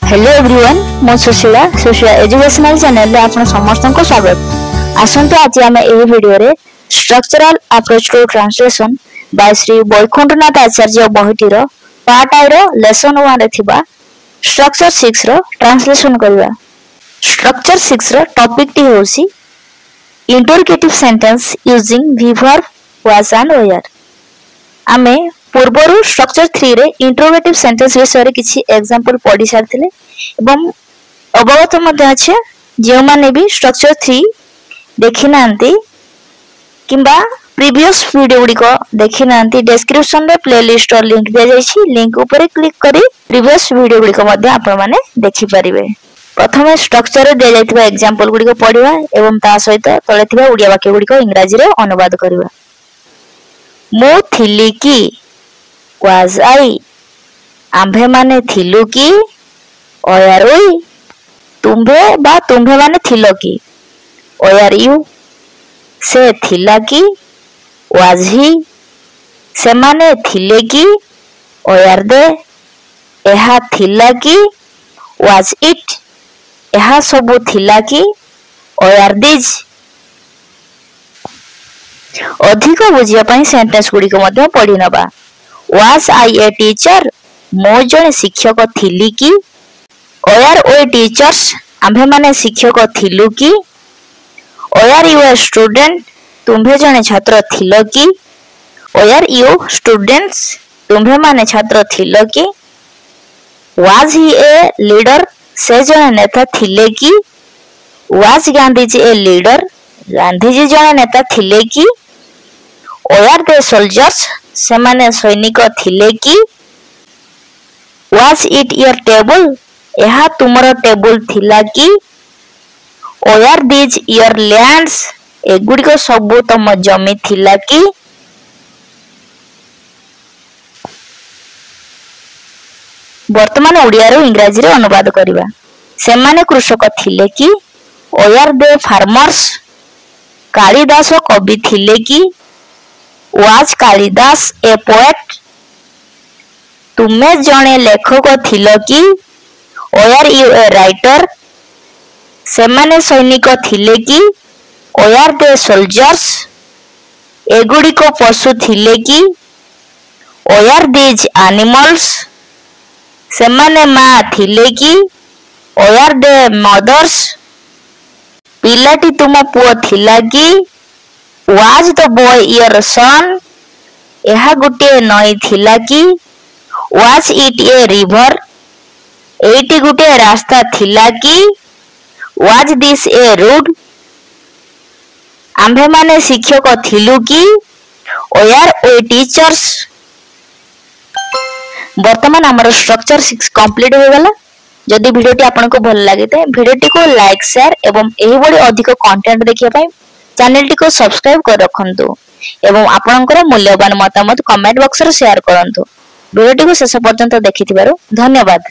Hello everyone मो Sushila educational channel रे आपन समस्त को स्वागत। आसंतु आज आम ए वीडियो रे structural approach to translation by Shri Vaikunthanath Acharya बहिटीर पार्ट आई रो लेसन 1 रे थिबा स्ट्रक्चर 6 रो ट्रांसलेशन करबा। स्ट्रक्चर 6 रो टॉपिक टी होसी interrogative sentence using be verb was and were. आमे पूर्वरु स्ट्रक्चर 3 रे इंटरोगेटिव सेंटेंस विषय रे किछि एग्जांपल पढि सारथिले एवं अवगत मध्ये अछि जे माने भी स्ट्रक्चर 3 देखि नांती किंबा प्रीवियस वीडियो गुडी को देखि नांती डिस्क्रिप्शन रे प्लेलिस्ट और लिंक दे जाइछि। लिंक ऊपर क्लिक करी प्रीवियस वीडियो गुडी को मध्ये आपण माने देखि परिबे। प्रथमे स्ट्रक्चर रे दे जाइतबा एग्जांपल गुडी को पढिबा एवं ता सहित तळे थिबा उडिया वाक्य गुडी को इंग्रजी रे अनुवाद करबा। मो थिली की was I आंभे माने थिलु की or we तुम्भे बा तुम्भे माने थिलो की or you से थिला की was he से माने थिले की or they एहा थिला की was it एहा सबु थिला की or these। अधिक बुझिया पई सेंटेंस गुडी को मध्ये पढि नबा। Was I a teacher मो जने शिक्षक थिली की or we teachers आंभे माने शिक्षक थिलु की or you a student तुम्भे जने छात्र थिलो की or you students तुम्भे माने छात्र थिलो की। Was he a leader से जने नेता थिले की Was Gandhiji a leader Gandhiji जने नेता थिले की or the soldiers से माने सैनिक थिले की। Was it your table एहा तुमरो टेबल थिला की or these your lands एगुडी को सबु तम जमी थिला की। वर्तमान ओडिया रो इंग्रजी रे अनुवाद करिबा। से माने कृषक थिले की or the farmers कालिदास कवि थिले की Was कालिदास ए पोएट तुमे जने लेखक थिलो की or you a राइटर से माने सैनिक थिले की or the soldiers एगुडी को पशु थिले की or these animals से माने मां थिले की or the mothers पिलाटी तुम पुओ थिला की Was the boy your son एहा गुटे नई थिला की Was it a river eighty गुटे रास्ता थिला की Was this a road आंभे माने शिक्षक थिलु की or we teachers। वर्तमान हमर स्ट्रक्चर 6 कंप्लीट हो गला। जदि वीडियोटी आपनको भल लागिते वीडियोटी को लाइक शेयर एवं एही बडी अधिक कंटेंट देखिया पई चैनल टी को सब्सक्राइब कर रखंतु एवं आपनकर मूल्यवान मतामत कमेंट बॉक्स रे शेयर करंतु। वीडियोटी को शेष पर्यंत देखिथिबारु धन्यवाद।